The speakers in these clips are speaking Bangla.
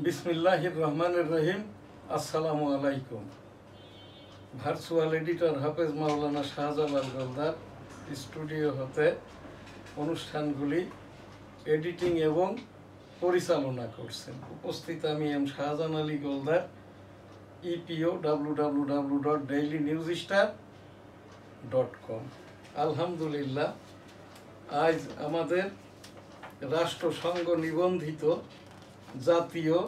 বিসমিল্লাহির রহমানির রহিম। আসসালামু আলাইকুম। ভার্চুয়াল এডিটর হাফেজ মাওলানা শাহজালাল গোলদার স্টুডিও হতে অনুষ্ঠানগুলি এডিটিং এবং পরিচালনা করছেন। উপস্থিত আমি M Shahjahan Ali Goldar, EPO www.dailynewsstar.com। আলহামদুলিল্লাহ, আজ আমাদের রাষ্ট্রসংঘ নিবন্ধিত জাতীয়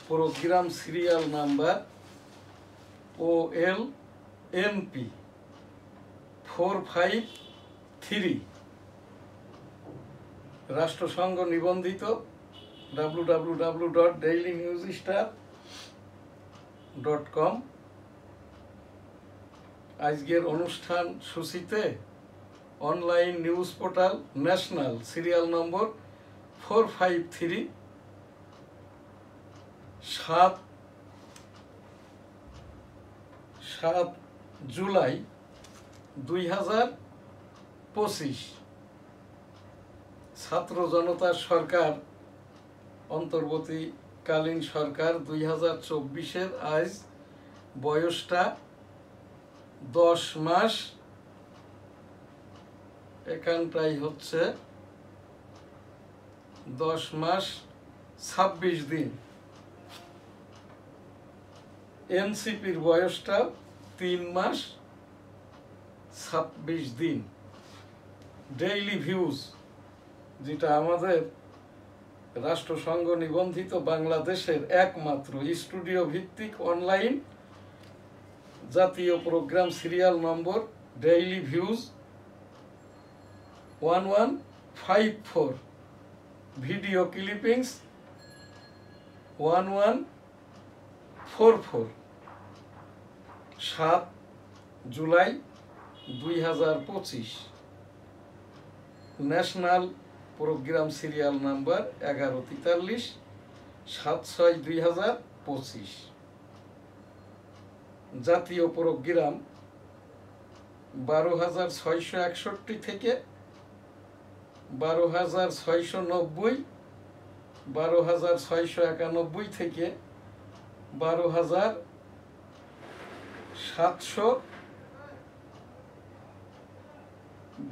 প্রোগ্রাম সিরিয়াল নাম্বার OLMP 453 রাষ্ট্রসংঘ নিবন্ধিত www.dailynewsstar.com। আজকের অনুষ্ঠান সূচিতে online news portal national serial number 453 7 July 2025 ছাত্র জনতার সরকার, অন্তর্বর্তীকালীন সরকার 2024-এর আজ বয়সটা 10 মাস, এখানটাই হচ্ছে 10 মাস 26 দিন। এনসিপির বয়সটা 3 মাস 26 দিন। ডেইলি ভিউজ, যেটা আমাদের রাষ্ট্রসংঘ নিবন্ধিত বাংলাদেশের একমাত্র স্টুডিও ভিত্তিক অনলাইন জাতীয় program serial number daily views 1154, video clippings 1144, 7 July 2025। National program serial number 1143, 7/6/2025। জাতীয় প্রোগ্রাম 12,661 থেকে 12,690, 12,691 থেকে 12,700,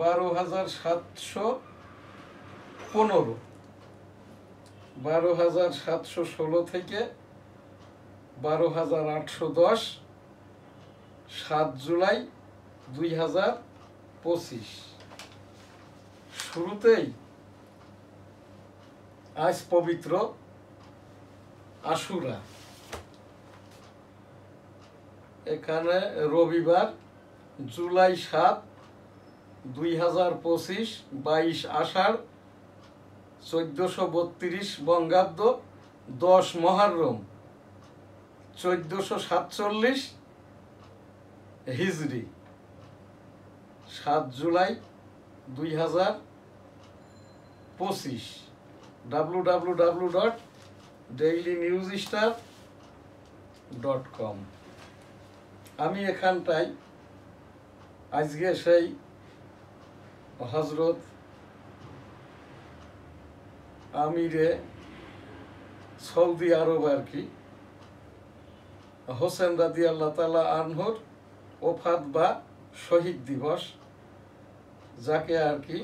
12,715, 12,716 থেকে 12,810, 7 জুলাই 2025। শুরুতেই আজ পবিত্র আশুরা। এখানে রবিবার জুলাই 7, 2025, 22 আষাঢ় 1432 বঙ্গাব্দ, 10 মহররম 1447 হিজরি, 7 জুলাই 2025। www.dailynewsstar.com। আমি এখানটায় আজকে সেই হজরত আমিরে সৌদি আরব আর কি হোসেন রাদিয়াল্লাহু তাআলা আনহুর ওফাত বা শহীদ দিবস, যাকে আর কি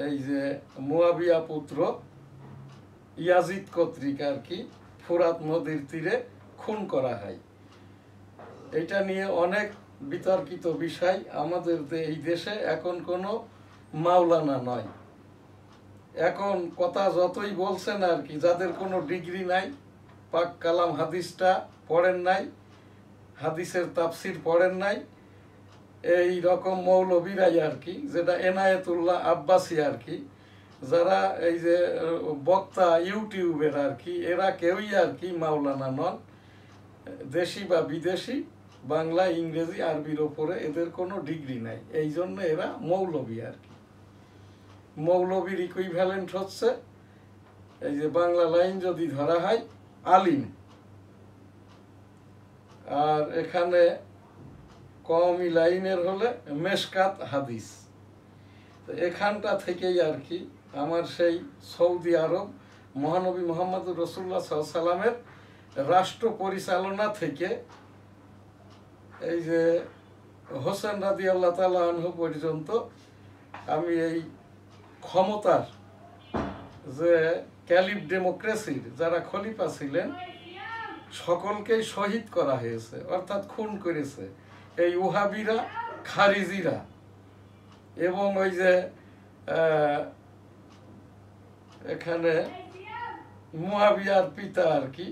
এই যে মুয়াবিয়া পুত্র ইয়াজিদ কর্তৃক আর কি ফুরাত নদীর তীরে খুন করা হয়। এটা নিয়ে অনেক বিতর্কিত বিষয়। আমাদের এই দেশে এখন কোনো মাওলানা নয়, এখন কথা যতই বলছেন আর কি, যাদের কোনো ডিগ্রি নাই, পাক কালাম হাদিসটা পড়েন নাই, হাদিসের তাফসির পড়েন নাই, এই রকম মৌলবীরাই আর কি, যেটা এনায়েতুল্লাহ আব্বাসী আর কি, যারা এই যে বক্তা ইউটিউবের আর কি, এরা কেউই আর কি মাওলানা নন। দেশি বা বিদেশি, বাংলা, ইংরেজি, আরবির ওপরে এদের কোনো ডিগ্রি নাই, এই জন্য এরা মৌলবী আর কি। মৌলবীর ইকুইভ্যালেন্ট হচ্ছে এই যে বাংলা লাইন যদি ধরা হয় আলিম, আর এখানে কওমি লাইনের হলে মেশকাত হাদিস। তো এখানটা থেকেই আর কি আমার সেই সৌদি আরব মহানবী মুহাম্মদুর রাসূলুল্লাহ সাল্লাল্লাহু আলাইহি সাল্লামের রাষ্ট্র পরিচালনা থেকে এই যে হোসেন রাদিয়াল্লাহু তাআলা আনহু পর্যন্ত আমি এই ক্ষমতার যে ক্যালিফ ডেমোক্রেসির যারা খলিফা ছিলেন সকলকেই শহীদ করা হয়েছে, অর্থাৎ খুন করেছে এই ওহাবিরা, খারিজিরা এবং ওই যে এখানে মুয়াবিয়ার পিতা আর কি।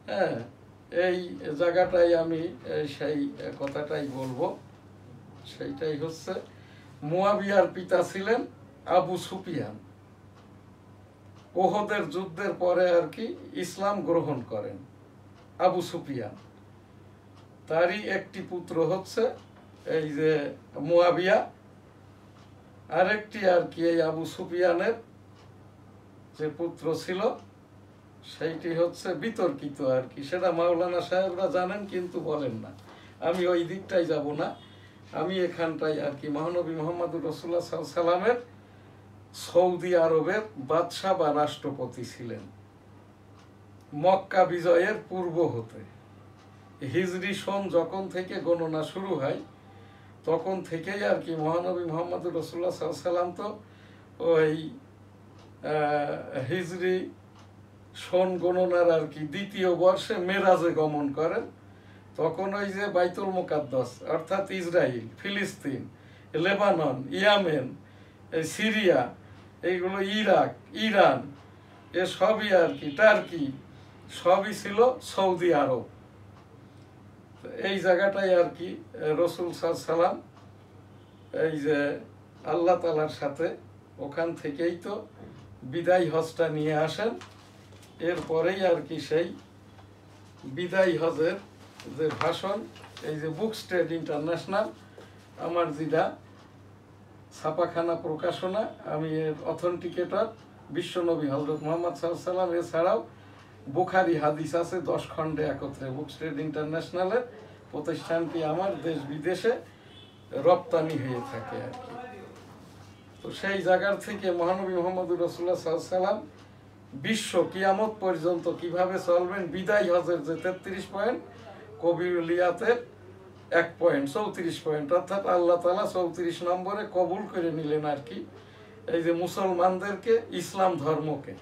হ্যাঁ, এই জায়গাটাই আমি সেই কথাটাই বলবো। সেইটাই হচ্ছে মুয়াবিয়ার পিতা ছিলেন আবু সুফিয়ান। ওহদের যুদ্ধের পরে আর কি ইসলাম গ্রহণ করেন আবু সুফিয়ান। তারই একটি পুত্র হচ্ছে এই যে মুয়াবিয়া, আরেকটি আর কি এই আবু সুফিয়ানের যে পুত্র ছিল সেইটি হচ্ছে বিতর্কিত আর কি, সেটা মাওলানা সাহেবরা জানেন কিন্তু বলেন না। আমি ওই দিকটাই যাব না, আমি এখানটাই আর কি মহানবী মুহাম্মদুর রাসূলুল্লাহ সাল্লাল্লাহু আলাইহি সাল্লামের সৌদি আরবের বাদশাহ বা রাষ্ট্রপতি ছিলেন মক্কা বিজয়ের পূর্ব হতে। হিজরি সন যখন থেকে গণনা শুরু হয় তখন থেকেই আর কি মহানবী মুহাম্মদুর রাসূলুল্লাহ সাল্লাল্লাহু আলাইহি সাল্লাম তো ওই হিজরি সন গণনার আর কি দ্বিতীয় বর্ষে মেরাজে গমন করেন। তখন ওই যে বাইতুল মুকাদ্দাস অর্থাৎ ইসরায়েল, ফিলিস্তিন, লেবানন, ইয়েমেন, সিরিয়া, এইগুলো ইরাক, ইরান, এ সবই আর কি, টার্কি, সবই ছিল সৌদি আরব। এই জায়গাটাই আর কি রাসূল সাল্লাল্লাহু আলাইহি সাল্লাম এই যে আল্লাহ তাআলার সাথে ওখান থেকেই তো বিদায় হজটা নিয়ে আসেন। এরপরেই আর কি সেই বিদায় হজের যে ভাষণ, এই যে বুকস ট্রেড ইন্টারন্যাশনাল আমার যেটা ছাপাখানা প্রকাশনা, আমি এর অথেন্টিকেটর বিশ্বনবী হযরত মুহাম্মদ সাল্লাল্লাহু আলাইহি সাল্লাম। এছাড়াও বুখারী হাদিস আছে 10 খণ্ডে একত্রে। বুকস ট্রেড ইন্টারন্যাশনালের প্রতিষ্ঠানটি আমার দেশ বিদেশে রপ্তানি হয়ে থাকে আর কি। তো সেই জায়গার থেকে মহানবী মুহাম্মদুর রাসূলুল্লাহ সাল্লাল্লাহু আলাইহি সাল্লাম বিশ্ব কিয়ামত পর্যন্ত কিভাবে চলবেন, বিদায় হজের যে 33 পয়েন্ট, কবিউলিয়াতের 1 পয়েন্ট, 34 পয়েন্ট, অর্থাৎ আল্লাহ তাআলা 34 নম্বরে কবুল করে নিলেন আর কি এই যে মুসলমানদেরকে, ইসলাম ধর্মকে।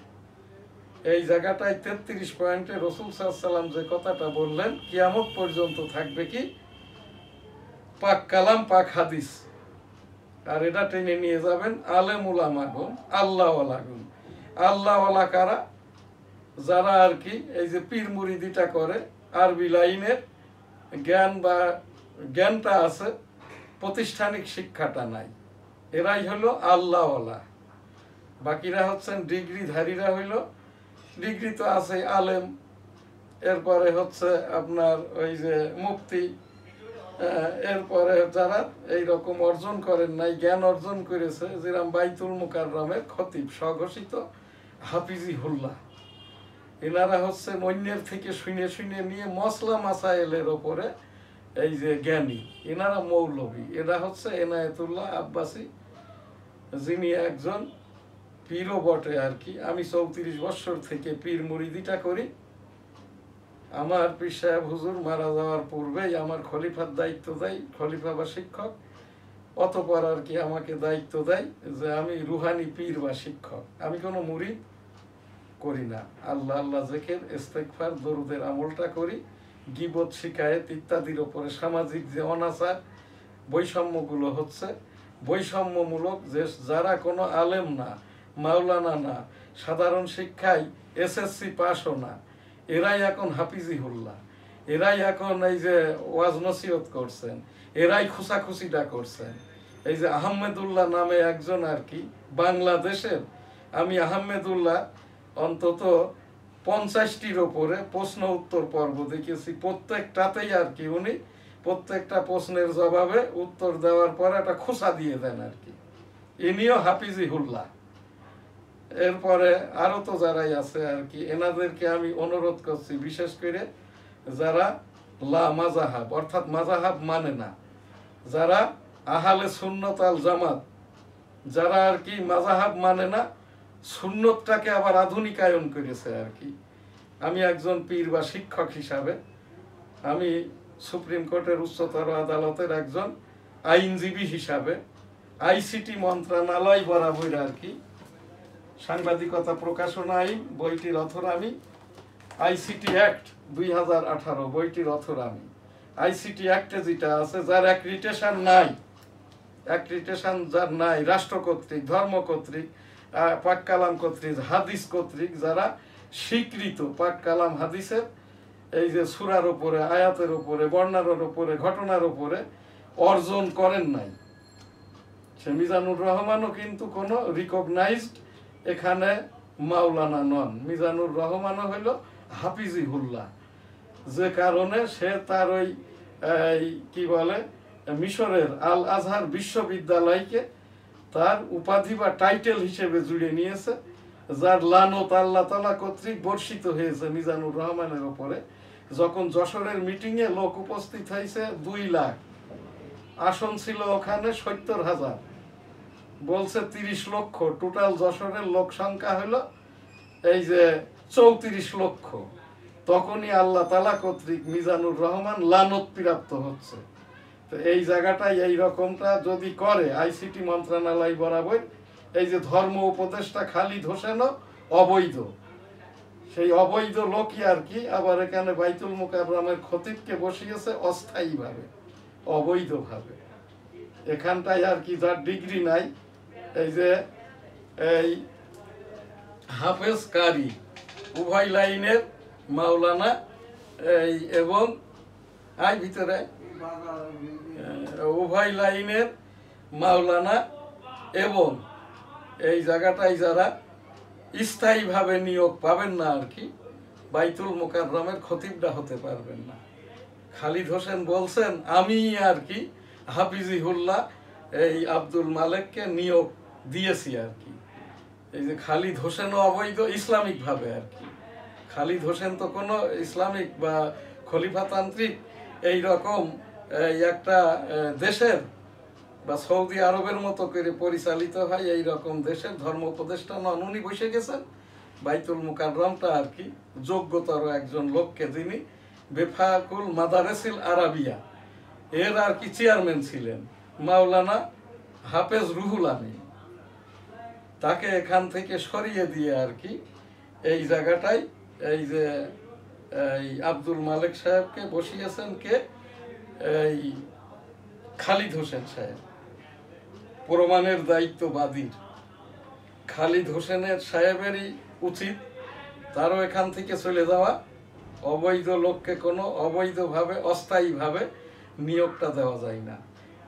এই জায়গাটায় 33 পয়েন্টে রাসূল সাল্লাল্লাহু আলাইহি সাল্লাম যে কথাটা বললেন কিয়ামত পর্যন্ত থাকবে কি পাক কালাম, পাক হাদিস। আর এটা টেনে নিয়ে যাবেন আলেম উলামাগণ, আল্লাহওয়ালাগণ। আল্লাহওয়ালা কারা? যারা আর কি এই যে পীর মুরিদিটা করে, আরবি লাইনের জ্ঞান বা জ্ঞানটা আছে, প্রাতিষ্ঠানিক শিক্ষাটা নাই, এরাই হলো আল্লাহওয়ালা। বাকিরা হচ্ছেন ডিগ্রিধারীরা, হইল ডিগ্রি তো আছে আলেম, এরপরে হচ্ছে আপনার ওই যে মুফতি, এরপরে যারা এই রকম অর্জন করেন নাই, জ্ঞান অর্জন করেছে, যেরকম বাইতুল মুকাররমের খতিব স্বঘোষিত হাফিজি হুল্লাহ, এনারা হচ্ছে অন্যের থেকে শুনে শুনে নিয়ে মসলা মাসাইলের ওপরে এই যে জ্ঞানী, এনারা মৌলবী। এরা হচ্ছে এনায়েতুল্লাহ আব্বাসী, যিনি একজন পীরও বটে আর কি। আমি 34 বছর থেকে পীর মুরিদিটা করি। আমার পীর সাহেব হুজুর মারা যাওয়ার পূর্বেই আমার খলিফার দায়িত্ব দেয়, খলিফা বা শিক্ষক, অতঃপর আর কি আমাকে দায়িত্ব দেয় যে আমি রুহানি পীর বা শিক্ষক। আমি কোনো মুরিদ করি না। আল্লাহ আল্লাহ জিকির, ইস্তেগফার, দরুদের আমলটা করি। গীবত, শিকায়েত ইত্যাদির ওপরে সামাজিক যে অনাচার বৈষম্যগুলো হচ্ছে, বৈষম্যমূলক, যে যারা কোনো আলেম না, মাওলানা না, সাধারণ শিক্ষায় এসএসসি পাসও না, এরাই এখন হাফিজি হুল্লাহ, এরাই এখন এই যে ওয়াজ নসিহত করছেন, এরাই খুসাখুসিটা করছেন। এই যে আহমেদুল্লাহ নামে একজন আর কি বাংলাদেশের, আমি আহমেদুল্লাহ অন্তত 50টির ওপরে প্রশ্ন উত্তর পর্ব দেখেছি, প্রত্যেকটাতেই আর কি উনি প্রত্যেকটা প্রশ্নের জবাবে উত্তর দেওয়ার পরে একটা খোসা দিয়ে দেন আর কি, ইনিও হাফিজি হুল্লাহ। এরপরে আরো তো যারাই আছে আর কি, এনাদেরকে আমি অনুরোধ করছি, বিশেষ করে যারা লা মাযাহাব অর্থাৎ মাযাহাব মানে না, যারা আহলে সুন্নাত আল জামাত, যারা আর কি মাযাহাব মানে না, সুন্নতটাকে আবার আধুনিকায়ন করেছে আর কি। আমি একজন পীর বা শিক্ষক হিসাবে, আমি সুপ্রিম কোর্টের উচ্চতর আদালতের একজন আইনজীবী হিসাবে আইসিটি মন্ত্রণালয় বরাবর আর কি সাংবাদিকতা প্রকাশনা আইন বইটির অথর আমি, আইসিটি অ্যাক্ট 2018 বইটির অথর আমি। আইসিটি অ্যাক্টে যেটা আছে, যার অ্যাক্রিডিটেশন নাই, অ্যাক্রিডিটেশন যার নাই, রাষ্ট্র কর্তৃক, ধর্ম কর্তৃক, পাক কালাম কর্তৃক, হাদিস কর্তৃক যারা স্বীকৃত পাক কালাম হাদিসের এই যে সূরার উপরে, আয়াতের উপরে, বর্ণনার উপরে, ঘটনার উপরে অর্জন করেন নাই, সে মিজানুর রহমানও কিন্তু কোনো রিকগনাইজড এখানে মাওলানা নন। মিজানুর রহমানও হইল হাফিজিহুল্লাহ, যে কারণে সে তার ওই কি বলে মিশরের আল আজহার বিশ্ববিদ্যালয়কে তার উপাধি বা টাইটেল হিসেবে জুড়ে নিয়েছে, যার লানত আল্লাহ তাআলা কর্তৃক বর্ষিত হয়েছে মিজানুর রহমানের উপরে। যখন যশোরের মিটিংয়ে লোক উপস্থিত হয়েছে 2 লাখ, আসন ছিল ওখানে 70,000, বলছে 30 লক্ষ, টোটাল যশোরের লোক সংখ্যা হলো এই যে 34 লক্ষ। তখনই আল্লাহ তাআলা কর্তৃক মিজানুর রহমান লানত প্রাপ্ত হচ্ছে। তো এই জায়গাটায় এই রকমটা যদি করে আইসিটি মন্ত্রণালয় বরাবর, এই যে ধর্ম উপদেষ্টা খালিদ হোসেনও অবৈধ, সেই অবৈধ লোকই আর কি আবার এখানে বাইতুল মুকাররমের খতিবকে বসিয়েছে অস্থায়ীভাবে, অবৈধভাবে। এখানটায় আর কি যার ডিগ্রি নাই, এই যে এই হাফেজ কারি উভয় লাইনের মাওলানা এই এবং ভিতরে উভয় লাইনের মাওলানা এবং এই জায়গাটায় যারা স্থায়ীভাবে নিয়োগ পাবেন না আর কি, বাইতুল মুকাররমের খতিবটা হতে পারবেন না। খালিদ হোসেন বলছেন আমি আর কি হাফিজিহুল্লাহ এই আব্দুল মালেককে নিয়োগ দিয়েছি আর কি। এই যে খালিদ হোসেনও অবৈধ ইসলামিকভাবে আর কি। খালিদ হোসেন তো কোনো ইসলামিক বা খলিফাতান্ত্রিক এই রকম একটা দেশের বা সৌদি আরবের মতো করে পরিচালিত হয় এই রকম দেশের ধর্ম উপদেষ্টা নন। উনি বসে গেছেন বাইতুল মুকাররমটা আর কি যোগ্যতর একজন লোককে, যিনি বেফাকুল মাদারেসিল আরাবিয়া এর আর কি চেয়ারম্যান ছিলেন, মাওলানা হাফেজ রুহুল আমিন। তাকে এখান থেকে সরিয়ে দিয়ে আর কি এই জায়গাটায় এই যে এই আব্দুল মালেক সাহেবকে বসিয়েছেন কে, এই খালিদ হোসেন সাহেব, প্রমাণের দায়িত্ববাদীর খালিদ হোসেনের সাহেবেরই উচিত তারও এখান থেকে চলে যাওয়া। অবৈধ লোককে কোনো অবৈধভাবে অস্থায়ীভাবে নিয়োগটা দেওয়া যায় না।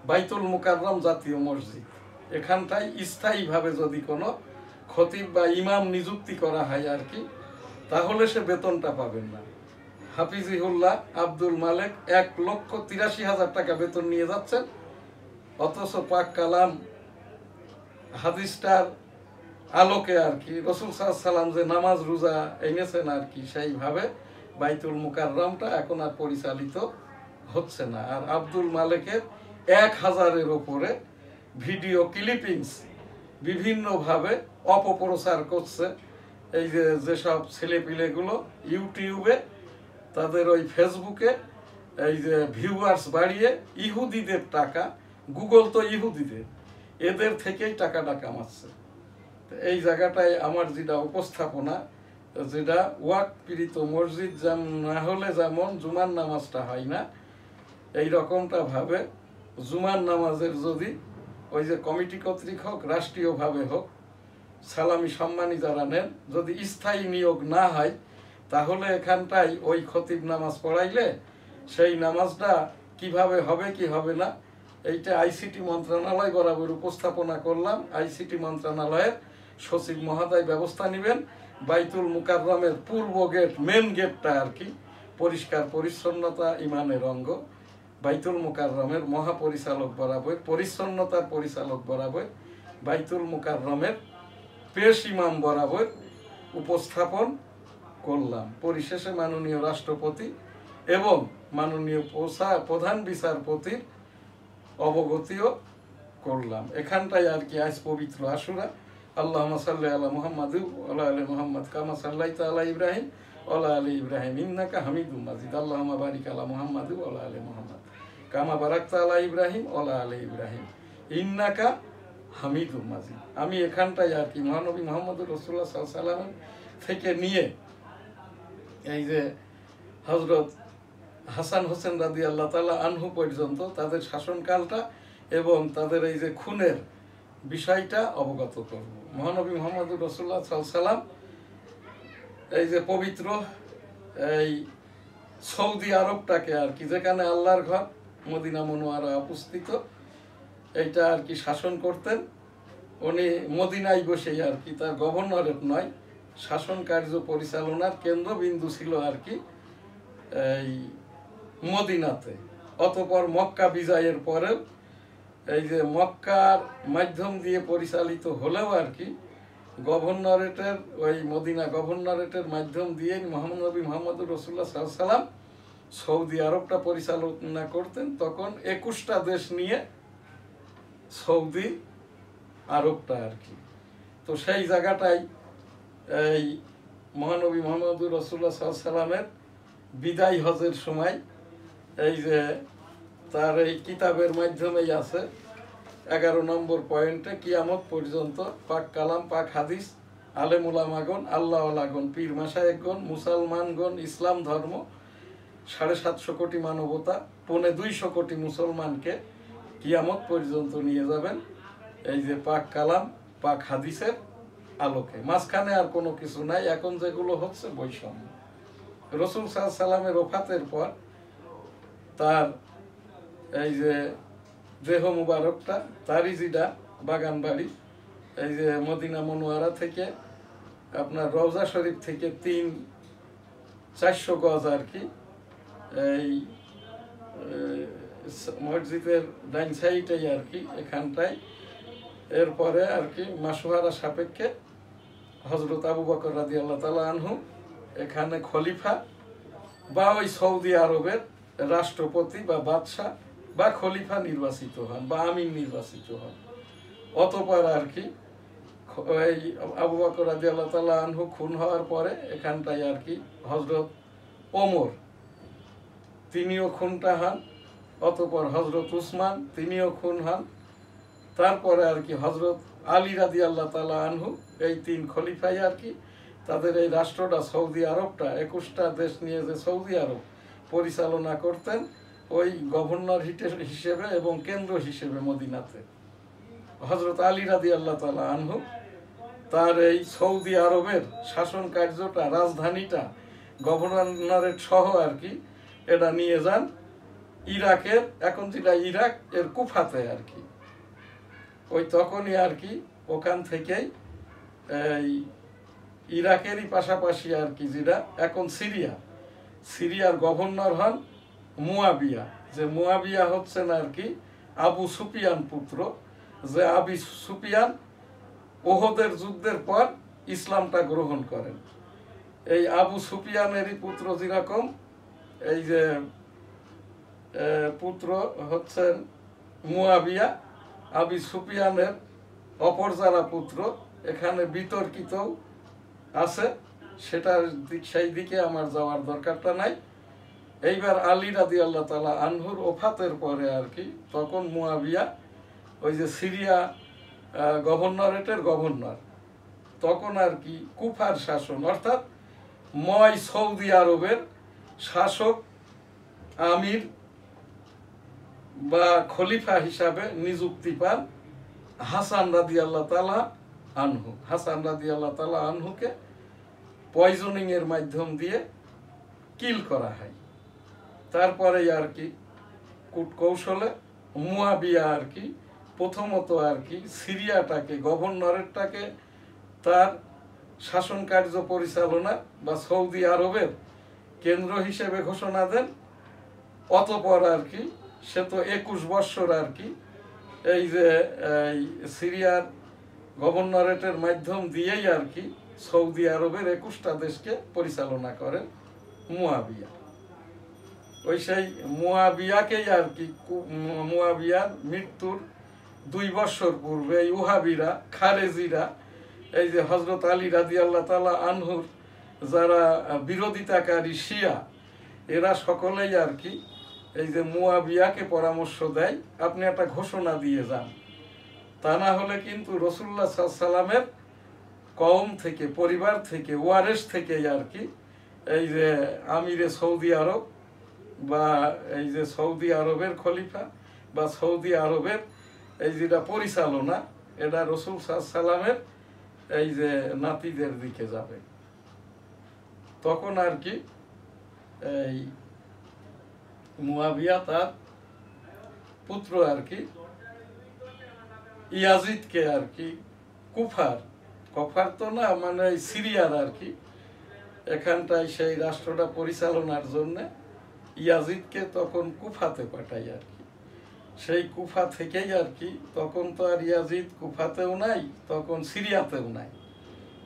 বাইতুল মুকাররম জাতীয় মসজিদ, এখানটায় স্থায়ীভাবে যদি কোনো খতিব বা ইমাম নিযুক্তি করা হয় আর কি, তাহলে সে বেতনটা পাবেন না। হাফিজিহুল্লাহ আব্দুল মালেক 1,83,000 টাকা বেতন নিয়ে যাচ্ছেন, অথচ পাক কালাম হাদিসটার আলোকে আর কি রাসূল সাল্লাল্লাহু আলাইহি ওয়াসাল্লাম যে নামাজ রোজা এনেছেন আর কি, সেইভাবে বাইতুল মুকাররমটা এখন আর পরিচালিত হচ্ছে না। আর আব্দুল মালেকের 1,000-এর উপরে ভিডিও ক্লিপিংস বিভিন্নভাবে অপপ্রচার করছে এই যে যেসব ছেলেপিলেগুলো ইউটিউবে তাদের ওই ফেসবুকে এই যে ভিউয়ার্স বাড়িয়ে ইহুদিদের টাকা, গুগল তো ইহুদিদের, এদের থেকেই টাকাটা কামাচ্ছে। এই জায়গাটায় আমার যেটা উপস্থাপনা, যেটা ওয়াক্ফ পীড়িত মসজিদ না হলে যেমন জুমার নামাজটা হয় না, এই রকমটা ভাবে জুমার নামাজের যদি ওই যে কমিটি কর্তৃক হোক, রাষ্ট্রীয়ভাবে হোক, সালামি সম্মানী যারা নেন, যদি স্থায়ী নিয়োগ না হয়, তাহলে এখানটায় ওই খতিব নামাজ পড়াইলে সেই নামাজটা কিভাবে হবে কি হবে না, এইটা আইসিটি মন্ত্রণালয় বরাবর উপস্থাপনা করলাম। আইসিটি মন্ত্রণালয়ের সচিব মহোদয় ব্যবস্থা নেবেন। বাইতুল মুকাররমের পূর্ব গেট, মেন গেটটা আর কি পরিষ্কার পরিচ্ছন্নতা ইমানের অঙ্গ। বাইতুল মুকাররমের মহাপরিচালক বরাবর, পরিচ্ছন্নতার পরিচালক বরাবর, বাইতুল মুকাররমের পেশ ইমাম বরাবর উপস্থাপন করলাম। পরিশেষে মাননীয় রাষ্ট্রপতি এবং মাননীয় প্রধান বিচারপতির অবগতিও করলাম। এখানটায় আর কি আজ পবিত্র আশুরা, আল্লাহুম্মা সাল্লি আলা মুহাম্মাদ ওয়া আলা আলি মুহাম্মাদ কামা সাল্লাইতা আলা ইব্রাহিম ওয়া আলা আলি ইব্রাহিম ইন্নাকা হামিদুম মাজিদ আল্লাহুম্মা বারিক আলা মুহাম্মাদ ওয়া আলা আলি মুহাম্মাদ কামা বারাকতা আলা ইব্রাহিম ওয়া আলা আলি ইব্রাহিম ইন্নাকা হামিদুম মাজিদ। আমি এখানটায় আর কি মহানবী মুহাম্মদুর রাসূলুল্লাহ সাল্লাল্লাহু আলাইহি ওয়াসাল্লাম থেকে নিয়ে এই যে হযরত হাসান হোসেন রাদিয়াল্লাহু তাআলা আনহু পর্যন্ত তাদের শাসনকালটা এবং তাদের এই যে খুনের বিষয়টা অবগত করব। মহানবী মুহাম্মদুর রাসূলুল্লাহ সাল্লাল্লাহু আলাইহি ওয়াসাল্লাম এই যে পবিত্র এই সৌদি আরবটাকে আর কি, যেখানে আল্লাহর ঘর মদিনা মুনওয়ারা অবস্থিত, এইটা আর কি শাসন করতেন। উনি মদিনায় বসেই আর কি, তার গভর্নরেট নয়, শাসন কার্য পরিচালনার কেন্দ্রবিন্দু ছিল আর কি এই মদিনাতে। অতঃপর মক্কা বিজয়ের পরেও এই যে মক্কার মাধ্যম দিয়ে পরিচালিত হলেও আর কি গভর্নরেটের ওই মদিনা গভর্নরেটের মাধ্যম দিয়ে মহানবী মুহাম্মদুর রাসূলুল্লাহ সাল্লাল্লাহু আলাইহি ওয়াসাল্লাম সৌদি আরবটা পরিচালনা করতেন। তখন 21টা দেশ নিয়ে সৌদি আরবটা আর কি। তো সেই জায়গাটাই এই মহানবী মুহাম্মদুর রাসূলুল্লাহ সাল্লাল্লাহু আলাইহি ওয়াসাল্লামের বিদায় হজের সময় এই যে তার এই কিতাবের মাধ্যমেই আছে 11 নম্বর পয়েন্টে, কিয়ামত পর্যন্ত পাক কালাম, পাক হাদিস, আলেম উলামাগণ, আল্লাহ আলাগণ, পীর মাশায়েখগণ, মুসলমানগণ, ইসলাম ধর্ম, 750 কোটি মানবতা, 250 কোটি মুসলমানকে কিয়ামত পর্যন্ত নিয়ে যাবেন এই যে পাক কালাম, পাক হাদিসের আলোকে। মাঝখানে আর কোনো কিছু নাই। এখন যেগুলো হচ্ছে বৈষম্য। রাসূল সাল্লাল্লাহু আলাইহি ওয়াসাল্লামের ওফাতের পর তার এই যে দেহ মুবারকটা, তারই জিডা বাগান বাড়ি এই যে মদিনা মুনওয়ারা থেকে আপনার রওজা শরীফ থেকে 300-400 গজ আর কি এই মসজিদের ডাইন সাইডেই আর কি এখানটায়। এরপরে আর কি মাসুহারা সাপেক্ষে হযরত আবু বকর রাদিয়াল্লাহু তাআলা আনহু এখানে খলিফা বা ওই সৌদি আরবের রাষ্ট্রপতি বা বাদশাহ বা খলিফা নির্বাচিত হন বা আমির নির্বাচিত হন। অতঃপর আর কি এই আবু বকর রাদিয়াল্লাহু তাআলা আনহু খুন হওয়ার পরে এখানটায় আর কি হযরত ওমর তিনিও খুনটা হন। অতঃপর হযরত উসমান তিনিও খুন হন। তারপরে আর কি হযরত আলী রাদিয়াল্লাহু তাআলা আনহু, এই 3 খলিফাই আর কি তাদের এই রাষ্ট্রটা সৌদি আরবটা 21টা দেশ নিয়ে যে সৌদি আরব পরিচালনা করতেন ওই গভর্নর হিসেবে এবং কেন্দ্র হিসেবে মদিনাতে। হযরত আলী রাদিয়াল্লাহু তাআলা আনহু তার এই সৌদি আরবের শাসন কার্যটা, রাজধানীটা, গভর্নরেট সহ আর কি এটা নিয়ে যান ইরাকের, এখন যেটা ইরাক এর কুফাতে আর কি। ওই তখনই আর কি ওখান থেকেই এই ইরাকেরই পাশাপাশি আর কি যেটা এখন সিরিয়ার গভর্নর হন মুয়াবিয়া। যে মুয়াবিয়া হচ্ছেন আর কি আবু সুফিয়ান পুত্র, যে আবু সুফিয়ান ওহদের যুদ্ধের পর ইসলামটা গ্রহণ করেন। এই আবু সুফিয়ানেরই পুত্র যেরকম এই যে পুত্র হচ্ছেন মুয়াবিয়া, আবু সুফিয়ানের অপর যারা পুত্র এখানে বিতর্কিত আছে, সেটার সেই দিকে আমার যাওয়ার দরকারটা নাই। এইবার আলী রাদিয়াল্লাহু তাআলা আনহুর ওফাতের পরে আর কি তখন মুয়াবিয়া ওই যে সিরিয়া গভর্নরেটের গভর্নর, তখন আর কি কুফার শাসন অর্থাৎ ময় সৌদি আরবের শাসক আমির বা খলিফা হিসাবে নিযুক্তি পান হাসান রাদিয়াল্লাহু তাআলা আনহু। হাসান রাদিয়াল্লাহু তাআলা আনহুকে পয়জনিং এর মাধ্যম দিয়ে কিল করা হয়। তারপরে আর কি কূটকৌশলে মুয়াবিয়া আর কি প্রথমত আর কি সিরিয়াটাকে, গভর্নরেটটাকে তার শাসন কার্য পরিচালনা বা সৌদি আরবের কেন্দ্র হিসেবে ঘোষণা দেন। অতঃপর আর কি সে তো 21 বৎসর আর কি এই যে সিরিয়ার গভর্নরেটের মাধ্যম দিয়েই আর কি সৌদি আরবের 21টা দেশকে পরিচালনা করেন মুয়াবিয়া। ওই সেই মুয়াবিয়াকেই আর কি মুয়াবিয়ার মৃত্যুর 2 বৎসর পূর্বে এই ওহাবিরা, খারেজিরা এই যে হজরত আলী রাদিয়াল্লাহু তাআলা আনহুর যারা বিরোধিতাকারী শিয়া, এরা সকলেই আর কি এই যে মুয়াবিয়াকে পরামর্শ দেয় আপনি একটা ঘোষণা দিয়ে যান, তা না হলে কিন্তু রাসূলুল্লাহ সাল্লাল্লাহু আলাইহি সাল্লামের কওম থেকে, পরিবার থেকে, ওয়ারেস থেকে আর কি এই যে আমিরে সৌদি আরব বা এই যে সৌদি আরবের খলিফা বা সৌদি আরবের এই যেটা পরিচালনা, এটা রাসূল সাল্লাল্লাহু আলাইহি সাল্লামের এই যে নাতিদের দিকে যাবে। তখন আর কি এই মুয়াবিয়া তার পুত্র আর কি ইয়াজিদকে আর কি কফার তো না, মানে সিরিয়ার আর কি এখানটায় সেই রাষ্ট্রটা পরিচালনার জন্য ইয়াজিদকে তখন কুফাতে পাঠাই আর কি। সেই কুফা থেকেই আর কি, তখন তো আর ইয়াজিদ কুফাতেও নাই, তখন সিরিয়াতেও নাই,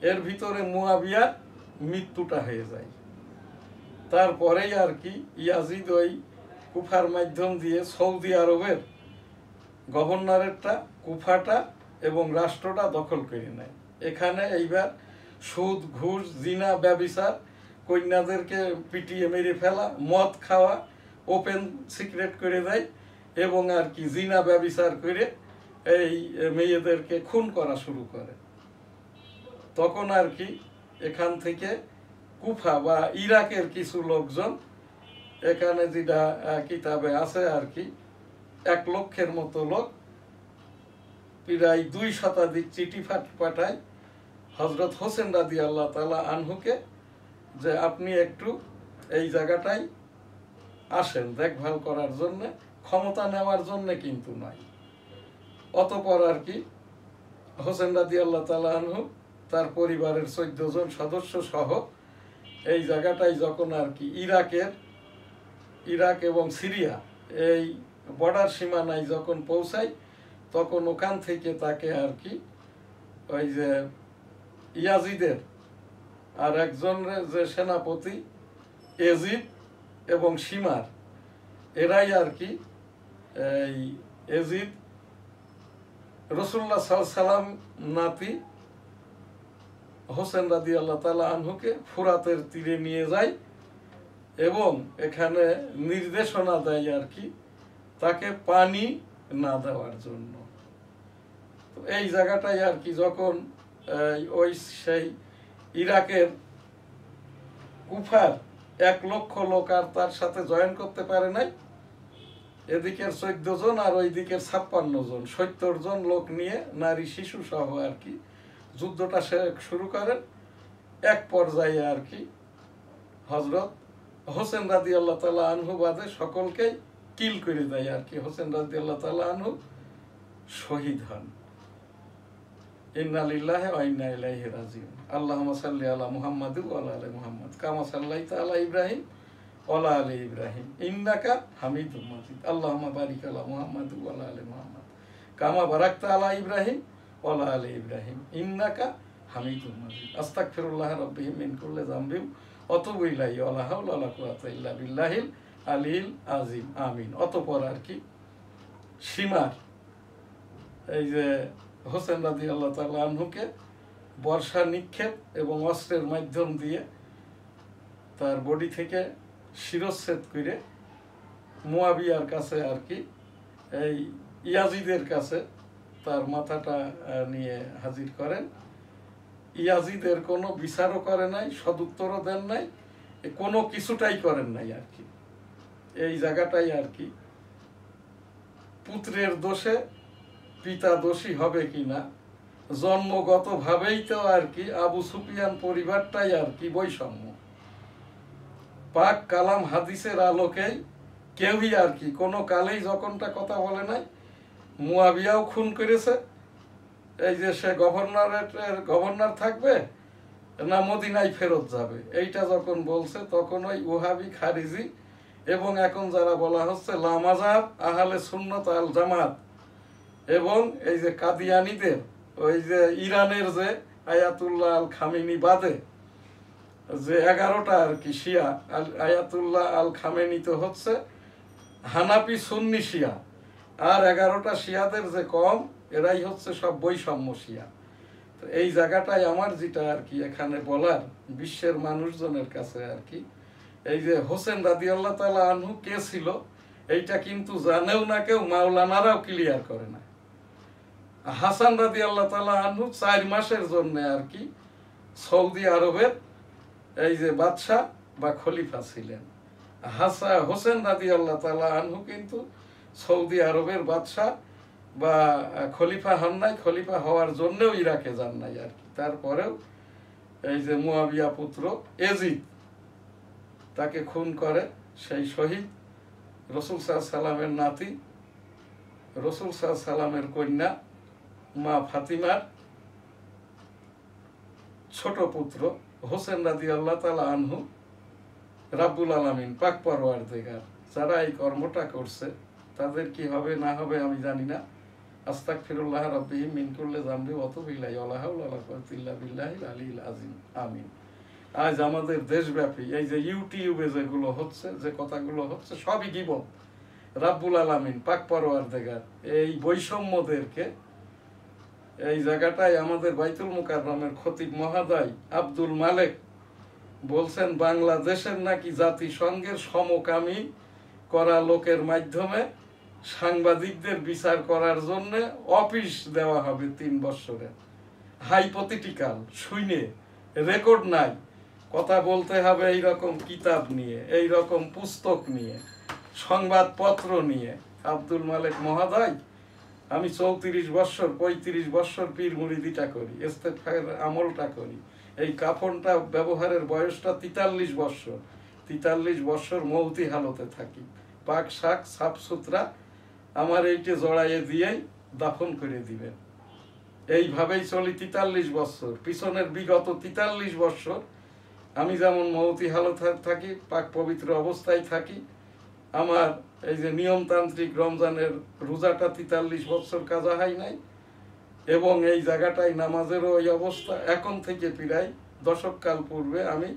এর ভিতরে মুয়াবিয়ার মৃত্যুটা হয়ে যায়। তারপরেই আর কি ইয়াজিদ ওই কুফার মাধ্যম দিয়ে সৌদি আরবের গভর্নরেরটা, কুফাটা এবং রাষ্ট্রটা দখল করে নেয়। এখানে এইবার সুদ, ঘুষ, জিনা, ব্যভিচার, কন্যাদেরকে পিটিয়ে মেরে ফেলা, মদ খাওয়া ওপেন সিক্রেট করে দেয় এবং আর কি জিনা ব্যভিচার করে এই মেয়েদেরকে খুন করা শুরু করে। তখন আর কি এখান থেকে কুফা বা ইরাকের কিছু লোকজন, এখানে যেটা কিতাবে আছে আর কি 1 লক্ষের মতো লোক, প্রায় 2 শতাধিক চিঠি পাঠায় হযরত হোসেন রাদিয়াল্লাহু তাআলা আনহুকে যে আপনি একটু এই জায়গাটায় আসেন দেখভাল করার জন্য, ক্ষমতা নেওয়ার জন্য কিন্তু নয়। অতঃপর আর কি হোসেন রাদিয়াল্লাহু তাআলা আনহু তার পরিবারের 14 জন সদস্য সহ এই জায়গাটায় যখন আর কি ইরাক এবং সিরিয়া এই বর্ডার সীমানায় যখন পৌঁছায়, তখন ওখান থেকে তাকে আর কি ওই যে ইয়াজিদের আর একজন যে সেনাপতি এজিদ এবং সীমার, এরাই আর কি এই এজিদ রাসূলুল্লাহ সাল্লাল্লাহু আলাইহি সাল্লাম নাতি হোসেন রাদিয়াল্লাহু তাআলা আনহুকে ফুরাতের তীরে নিয়ে যায় এবং এখানে নির্দেশনা দেয় আর কি তাকে পানি না দেওয়ার জন্য। তো এই জায়গাটায় আর কি যখন ওই সেই ইরাকের কুফার 1 লক্ষ লোক আর তার সাথে জয়েন করতে পারে নাই, এদিকের 14 জন আর ওই দিকের 56 জন, 70 জন লোক নিয়ে নারী শিশু সহ আর কি যুদ্ধটা শুরু করেন। এক পর্যায়ে আর কি হযরত হোসেন রাদিয়াল্লাহু তাআলা আনহু বাদে সকলকে কিল করে দেয় আর কি। হোসেন রাদিয়াল্লাহু তাআলা আনহু শহীদ হন। ইন্না লিল্লাহি ওয়া ইন্না ইলাইহি রাজিউন। আল্লাহুম্মা সাল্লি আলা মুহাম্মাদ ওয়া আলা আলি মুহাম্মাদ কামা সাল্লাইতা আলা ইব্রাহিম ওয়া আলা আলি ইব্রাহিম ইন্নাকা হামিদুম মাজিদ। আল্লাহুম্মা বারিক আলা মুহাম্মাদ ওয়া আলা আলি মুহাম্মাদ কামা বারাকতা আলা ইব্রাহিম ওয়া আলা আলি ইব্রাহিম ইন্নাকা হামিদুম মাজিদ। আস্তাগফিরুল্লাহ রাব্বি মিন কুল্লি যামবিন ওয়া আতুবু ইলাইহি ওয়া লা হাওলা ওয়া লা কুওয়াতা ইল্লা বিল্লাহিল আলিয়্যিল আযীম। আমিন। অতঃপর আর কি সীমার এই যে হোসেন রাদিয়াল্লাহু তাআলা আনহুকে বর্ষা নিক্ষেপ এবং অস্ত্রের মাধ্যম দিয়ে তার বডি থেকে শিরচ্ছেদ করে মুয়াবিয়ার কাছে আর কি এই ইয়াজিদের কাছে তার মাথাটা নিয়ে হাজির করেন। ইয়াজিদের কোনো বিচারও করে নাই, সদুত্তরও দেন নাই, কোনো কিছুটাই করেন নাই আর কি। এই জায়গাটাই আর কি পুত্রের দোষে পিতা দোষী হবে কিনা, জন্মগতভাবেই তো আর কি আবু সুফিয়ান পরিবারটাই আর কি বৈষম্য। পাক কালাম হাদিসের আলোকেই কেউই আর কি কোনো কালেই যখনটা কথা বলে নাই। মুয়াবিয়াও খুন করেছে, এই যে সে গভর্নর থাকবে না মদিনায় ফেরত যাবে, এইটা যখন বলছে তখন ওই ওহাবি খারিজি এবং এখন যারা বলা হচ্ছে লামাজাব আহলে সুন্নাত আল জামাত এবং এই যে কাদিয়ানীদের ওই যে ইরানের যে আয়াতুল্লাহ আল খামেনি বাদে যে 11টা আর কি শিয়া, আয়াতুল্লাহ আল খামেনি তো হচ্ছে হানাফি সুন্নি শিয়া, আর 11টা শিয়াদের যে কম এরাই হচ্ছে সব বৈষম্য শিয়া। এই জায়গাটায় আমার যেটা আর কি এখানে বলার বিশ্বের মানুষজনের কাছে আর কি, এই যে হোসেন রাদিয়াল্লাহু তাআলা আনহু কে ছিল এইটা কিন্তু জানেও না কেউ, মাওলানারাও ক্লিয়ার করে না। হাসান রাদিয়াল্লাহু তাআলা আনহু 4 মাসের জন্য আর কি সৌদি আরবের এই যে বাদশাহ বা খলিফা ছিলেন। হোসেন রাদিয়াল্লাহু তাআলা আনহু কিন্তু সৌদি আরবের বাদশাহ বা খলিফা হন নাই, খলিফা হওয়ার জন্যও ইরাকে যান নাই আর কি। তারপরেও এই যে মুয়াবিয়া পুত্র এজিদ তাকে খুন করে, সেই শহীদ রাসূল সাল্লাল্লাহু আলাইহি সাল্লামের নাতি, রাসূল সাল্লাল্লাহু আলাইহি সাল্লামের কন্যা মা ফাতিমার ছোট পুত্র হোসেন রাদিয়াল্লাহু তাআলা আনহু রাব্বুল আলামিন পাক পরওয়ারদিগার যারা এই কর্মটা করছে তাদের কি হবে না হবে আমি জানি না। আস্তাগফিরুল্লাহ রাব্বিহি মিন কুল্লি যামবি ওয়া তুবু ইলাইহি ওয়া লা হাওলা ওয়া লা কুওয়াতা ইল্লা বিল্লাহিল আলিয়্যিল আযীম। আমিন। আজ আমাদের দেশব্যাপী এই যে ইউটিউবে যেগুলো হচ্ছে, যে কথাগুলো হচ্ছে, সবই গীবত। রাব্বুল আলামিন পাক পরওয়ারদিগার এই বৈষম্যদেরকে এই জায়গাটায় আমাদের বাইতুল মুকাররমের খতিব মহোদয় আব্দুল মালেক বলছেন বাংলাদেশের নাকি জাতিসংঘের সমকামী করা লোকের মাধ্যমে সাংবাদিকদের বিচার করার জন্য অফিস দেওয়া হবে 3 বছরের। হাইপোথেটিক্যাল শুনে রেকর্ড নাই, কথা বলতে হবে এইরকম কিতাব নিয়ে, এইরকম পুস্তক নিয়ে, সংবাদপত্র নিয়ে। আব্দুল মালেক মহোদয়, আমি 34 বছর 35 বছর পীর মুরিদিটা করি, ইস্তেগফারের আমলটা করি, এই কাফনটা ব্যবহারের বয়সটা 43 বছর, 43 বছর মৌতি হালতে থাকি, পাক শাক সাফ সুতরা আমার এইটা জড়াইয়ে দিয়েই দাফন করে দিবেন। এইভাবেই চলি 43 বছর, পিছনের বিগত 43 বছর আমি যেমন মৌতি হালতে থাকি, পাক পবিত্র অবস্থায় থাকি। আমার এই যে নিয়মতান্ত্রিক রমজানের রোজাটা 43 বছর কাজা হয় নাই, এবং এই জায়গাটায় নামাজেরও ওই অবস্থা। এখন থেকে প্রায় দশককাল পূর্বে আমি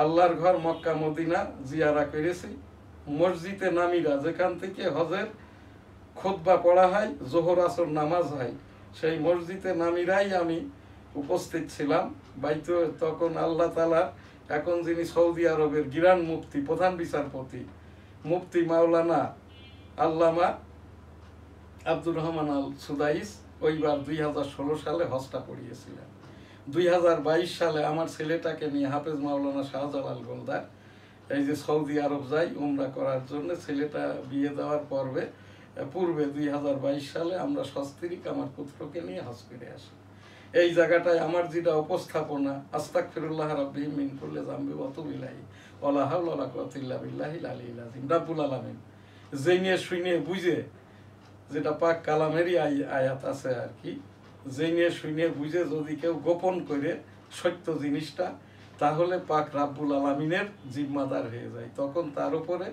আল্লাহর ঘর মক্কা মদিনা জিয়ারা করেছি। মসজিদে নামিরা যেখান থেকে হজের খুতবা পড়া হয়, জোহর আসর নামাজ হয়, সেই মসজিদে নামিরাই আমি উপস্থিত ছিলাম। বাইতো তখন আল্লাহ তাআলা এখন যিনি সৌদি আরবের গিরান মুফতি, প্রধান বিচারপতি মুফতি মাওলানা আল্লামা আব্দুর রহমান আল সুদাইস ওইবার 2016 সালে হজটা পড়িয়েছিলেন। 2022 সালে আমার ছেলেটাকে নিয়ে হাফেজ মাওলানা শাহজালাল গোলদার এই যে সৌদি আরব যাই উমরা করার জন্য, ছেলেটা বিয়ে দেওয়ার পূর্বে 2022 সালে আমরা সস্ত্রীক আমার পুত্রকে নিয়ে হজ করে আসি। এই জায়গাটায় আমার যেটা উপস্থাপনা, আস্তাগফিরুল্লাহ রাব্বিহি মিন কুল্লি যামবি ওয়া তুবু ইলাইহি ওয়া লা হাওলা ওয়া লা কুওয়াতা ইল্লা বিল্লাহিল আলিয়্যিল আযীম। রাব্বুল আলামিন জেনে শুনে বুঝে, যেটা পাক কালামেরই আয়াত আছে আর কি, জেনে শুনে বুঝে যদি কেউ গোপন করে সত্য জিনিসটা, তাহলে পাক রাব্বুল আলামিনের জিম্মাদার হয়ে যায়, তখন তার উপরে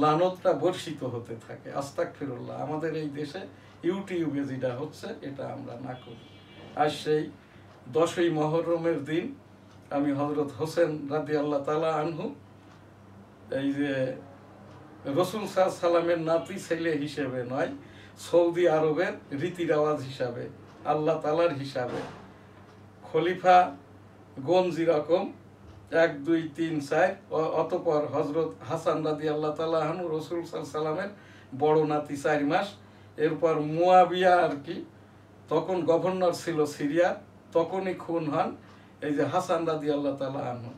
লানতটা বর্ষিত হতে থাকে। আস্তাগফিরুল্লাহ। আমাদের এই দেশে ইউটিউবে যেটা হচ্ছে এটা আমরা না করি। আর সেই 10ই মুহররমের দিন আমি হযরত হোসেন রাদিয়াল্লাহু তাআলা আনহু এই যে রাসূল সাল্লাল্লাহু আলাইহি সাল্লামের নাতি ছেলে হিসেবে নয়, সৌদি আরবের রীতি রেওয়াজ হিসাবে, আল্লাহ তাআলার হিসাবে খলিফা গণ যেরকম 1 2 3 4, অতঃপর হযরত হাসান রাদিয়াল্লাহু তাআলা আনহু রাসূল সাল্লাল্লাহু আলাইহি সাল্লামের বড় নাতি 4 মাস। এরপর মুয়াবিয়া আর কি তখন গভর্নর ছিল সিরিয়া, তখনই খুন হন এই যে হাসান রাদিয়াল্লাহু তাআলা আনহু।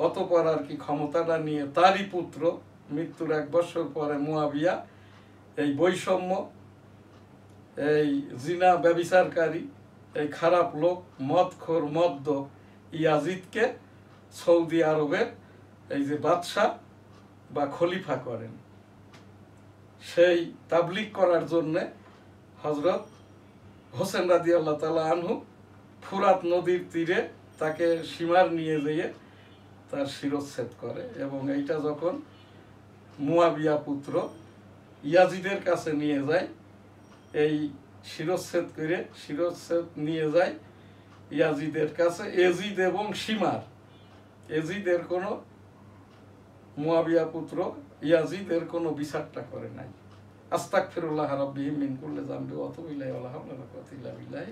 অতঃপর আর কি ক্ষমতাটা নিয়ে তারই পুত্র মৃত্যুর 1 বছর পরে মুয়াবিয়া এই বৈষম্য, এই জিনা ব্যভিচারকারী, এই খারাপ লোক, মদখোর মদ্য ইয়াজিদকে সৌদি আরবের এই যে বাদশাহ বা খলিফা করেন। সেই তাবলীগ করার জন্যে হযরত হোসেন রাদিয়াল্লাহু তাআলা আনহু ফুরাত নদীর তীরে তাকে সীমার নিয়ে যেয়ে তার শিরচ্ছেদ করে, এবং এইটা যখন মুয়াবিয়া পুত্র ইয়াজিদের কাছে নিয়ে যায়, এই শিরচ্ছেদ করে নিয়ে যায় ইয়াজিদের কাছে। এজিদ এবং সীমার, এজিদের কোনো, মুয়াবিয়া পুত্র ইয়াজিদের কোনো বিচারটা করে নাই। আস্তাগফিরুল্লাহ রাব্বিহি মিন কুল্লি যামবি ওয়া তুবু ইলাইহি ওয়া লা হাওলা ওয়া লা কুওয়াতা ইল্লা বিল্লাহি